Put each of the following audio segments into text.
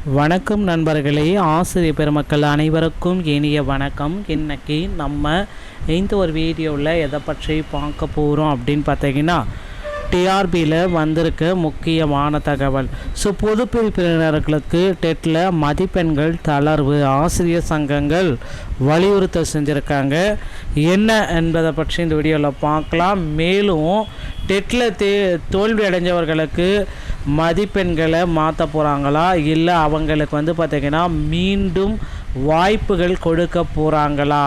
வணக்கம் நண்பர்களே, ஆசிரியர் பெருமக்கள் அனைவருக்கும் இனிய வணக்கம். இன்னைக்கு நம்ம இந்த ஒரு வீடியோவில் எதை பற்றி பார்க்க போகிறோம் அப்படின்னு பார்த்தீங்கன்னா, டிஆர்பியில் வந்திருக்க முக்கியமான தகவல். பொதுப்பிரிவினர்களுக்கு டெட்டில் மதிப்பெண்கள் தளர்வு ஆசிரியர் சங்கங்கள் வலியுறுத்த செஞ்சுருக்காங்க. என்ன என்பதை பற்றி இந்த வீடியோவில் பார்க்கலாம். மேலும் டெட்டில் தோல்வி அடைஞ்சவர்களுக்கு மதிப்பெண்களை மாற்ற போகிறாங்களா, இல்லை அவங்களுக்கு பார்த்திங்கன்னா மீண்டும் வாய்ப்புகள் கொடுக்க போகிறாங்களா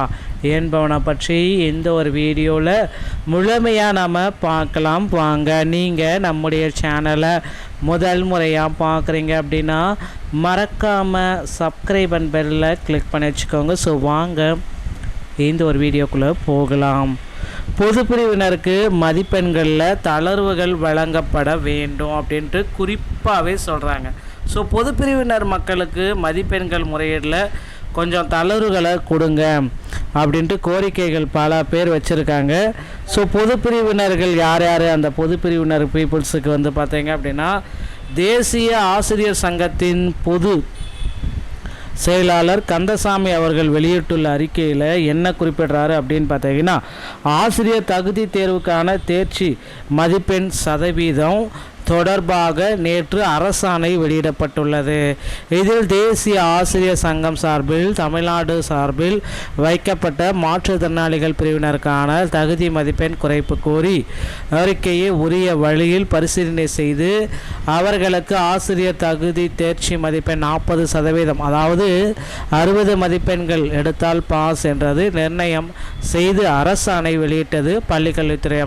என்பவனை பற்றி இந்த ஒரு வீடியோவில் முழுமையாக நம்ம பார்க்கலாம். வாங்க. நீங்கள் நம்முடைய சேனலை முதல் முறையாக பார்க்குறீங்க அப்படின்னா மறக்காமல் சப்ஸ்கிரைப் அண்ட் பெல்லில் கிளிக் பண்ணி வச்சுக்கோங்க. வாங்க இந்த ஒரு வீடியோக்குள்ளே போகலாம். பொதுப்பிரிவினருக்கு மதிப்பெண்களில் தளர்வுகள் வழங்கப்பட வேண்டும் அப்படின்ட்டு குறிப்பாகவே சொல்கிறாங்க. பொதுப்பிரிவினர் மக்களுக்கு மதிப்பெண்கள் முறையீடில் கொஞ்சம் தளர்வுகளை கொடுங்க அப்படின்ட்டு கோரிக்கைகள் பல பேர் வச்சுருக்காங்க. பொதுப்பிரிவினர்கள் யார் யார்? அந்த பொதுப்பிரிவினர் பீப்புள்ஸுக்கு பார்த்தீங்க அப்படின்னா, தேசிய ஆசிரியர் சங்கத்தின் பொது செயலாளர் கந்தசாமி அவர்கள் வெளியிட்டுள்ள அறிக்கையில் என்ன குறிப்பிடுறாரு அப்படின்னு பார்த்தீங்கன்னா, ஆசிரியர் தகுதி தேர்வுக்கான தேர்ச்சி மதிப்பெண் சதவீதம் தொடர்பாக நேற்று அரசாணை வெளியிடப்பட்டுள்ளது. இதில் தேசிய ஆசிரியர் சங்கம் சார்பில் தமிழ்நாடு சார்பில் வைக்கப்பட்ட மாற்றுத்திறனாளிகள் பிரிவினருக்கான தகுதி மதிப்பெண் குறைப்பு கோரி அறிக்கையை உரிய வழியில் பரிசீலனை செய்து அவர்களுக்கு ஆசிரியர் தகுதி தேர்ச்சி மதிப்பெண் 40%, அதாவது 60 மதிப்பெண்கள் எடுத்தால் பாஸ் என்றது நிர்ணயம் செய்து அரசாணை வெளியிட்டது பள்ளிக்கல்வித்துறை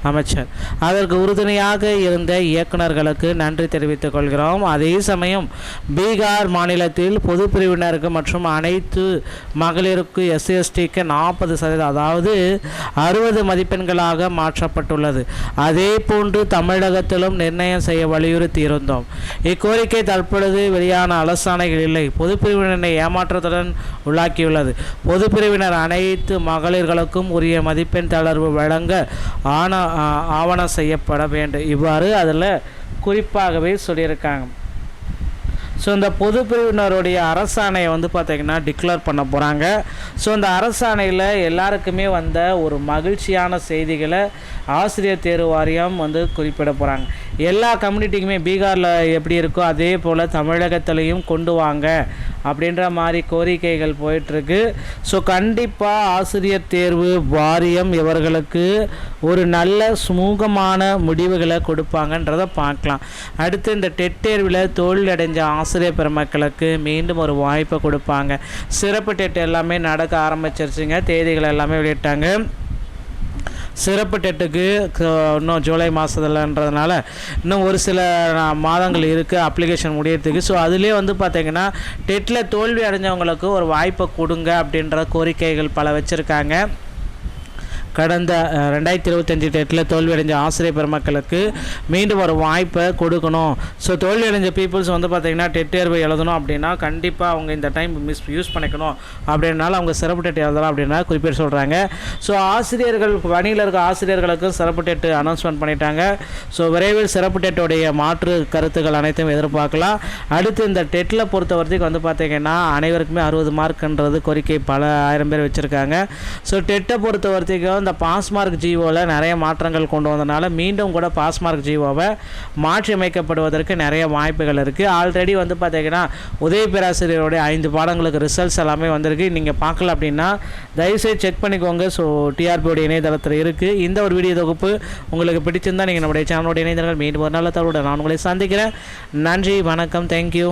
அமைச்சர். அதற்கு உறுதுணையாக இருந்த இயக்குநர்களுக்கு நன்றி தெரிவித்துக் கொள்கிறோம். அதே சமயம் பீகார் மாநிலத்தில் பொது பிரிவினருக்கு மற்றும் அனைத்து மகளிருக்கு SC/STக்கு 40%, அதாவது 60 மதிப்பெண்களாக மாற்றப்பட்டுள்ளது. அதே போன்று தமிழகத்திலும் நிர்ணயம் செய்ய வலியுறுத்தி இருந்தோம். இக்கோரிக்கை தற்பொழுது வெளியான அரசாணைகள் இல்லை. பொது பிரிவினரை ஏமாற்றத்துடன் உள்ளாக்கியுள்ளது. பொது பிரிவினர் அனைத்து மகளிர்களுக்கும் உரிய மதிப்பெண் தளர்வு வழங்க ஆவணம் செய்யப்பட வேண்டும். இவ்வாறு அதில் குறிப்பாகவே சொல்லியிருக்காங்க. இந்த பொது பிரிவினருடைய அரசாணையை பார்த்திங்கன்னா டிக்ளேர் பண்ண போகிறாங்க. இந்த அரசாணையில் எல்லாருக்குமே வந்த ஒரு மகிழ்ச்சியான செய்திகளை ஆசிரியர் தேர்வு வாரியம் குறிப்பிட போகிறாங்க. எல்லா கம்யூனிட்டிக்குமே பீகாரில் எப்படி இருக்கோ அதே போல் தமிழகத்திலையும் கொண்டு வாங்க அப்படின்ற மாதிரி கோரிக்கைகள் போயிட்டுருக்கு. கண்டிப்பாக ஆசிரியர் தேர்வு வாரியம் இவர்களுக்கு ஒரு நல்ல சுமூகமான முடிவுகளை கொடுப்பாங்கன்றதை பார்க்கலாம். அடுத்து இந்த டெட் தேர்வில் தோல்வி அடைஞ்ச ஆசிரியர் பெருமக்களுக்கு மீண்டும் ஒரு வாய்ப்பை கொடுப்பாங்க. சிறப்பு டெட் எல்லாமே நடக்க ஆரம்பிச்சிருச்சுங்க. தேதிகள் எல்லாமே வெளியிட்டாங்க. சிறப்பு டெட்டுக்கு இன்னும் ஜூலை மாதத்துலன்றதுனால இன்னும் ஒரு சில மாதங்கள் இருக்குது அப்ளிகேஷன் முடியறதுக்கு. அதுலேயே பார்த்திங்கன்னா டெட்டில் தோல்வி அடைஞ்சவங்களுக்கு ஒரு வாய்ப்பை கொடுங்க அப்படின்ற கோரிக்கைகள் பல வச்சுருக்காங்க. கடந்த 2025 டெட்டில் தோல்வி அடைஞ்ச ஆசிரியர் பெருமக்களுக்கு மீண்டும் ஒரு வாய்ப்பை கொடுக்கணும். தோல்வி அடைஞ்ச பீப்புள்ஸ் பார்த்திங்கன்னா டெட் தேர்வு எழுதணும் அப்படின்னா கண்டிப்பாக அவங்க இந்த டைம் யூஸ் பண்ணிக்கணும் அப்படின்னால அவங்க சிறப்பு டெட் எழுதலாம் அப்படின்னா குறிப்பிட்டு சொல்கிறாங்க. ஆசிரியர்கள் பணியில் இருக்க ஆசிரியர்களுக்கும் சிறப்பு டெட் அனௌன்ஸ்மெண்ட் பண்ணிட்டாங்க. விரைவில் சிறப்பு டெட்டுடைய மாற்று கருத்துக்கள் அனைத்தும் எதிர்பார்க்கலாம். அடுத்து இந்த டெட்டில் பொறுத்த வரைக்கும் பார்த்திங்கன்னா அனைவருக்குமே 60 மார்க்ன்றது கோரிக்கை பல ஆயிரம் பேர் வச்சுருக்காங்க. டெட்டை பொறுத்த வரைக்கும் இந்த பாஸ்மார்க் ஜிஓவில் நிறைய மாற்றங்கள் கொண்டு வந்தனால மீண்டும் கூட பாஸ்மார்க் ஜிஓவை மாற்றி அமைக்கப்படுவதற்கு நிறைய வாய்ப்புகள் இருக்குது. ஆல்ரெடி பார்த்திங்கன்னா உதவி பேராசிரியருடைய 5 பாடங்களுக்கு ரிசல்ட்ஸ் எல்லாமே வந்திருக்கு. நீங்கள் பார்க்கல அப்படின்னா தயவுசெய்து செக் பண்ணிக்கோங்க. டிஆர்பியோடைய இணையதளத்தில் இருக்குது. இந்த ஒரு வீடியோ தொகுப்பு உங்களுக்கு பிடிச்சிருந்தால் நீங்கள் நம்முடைய சேனலோட இணையதளங்கள் மீண்டும் ஒரு நல்ல தகவலுடன் நான் உங்களை சந்திக்கிறேன். நன்றி, வணக்கம், தேங்க்யூ.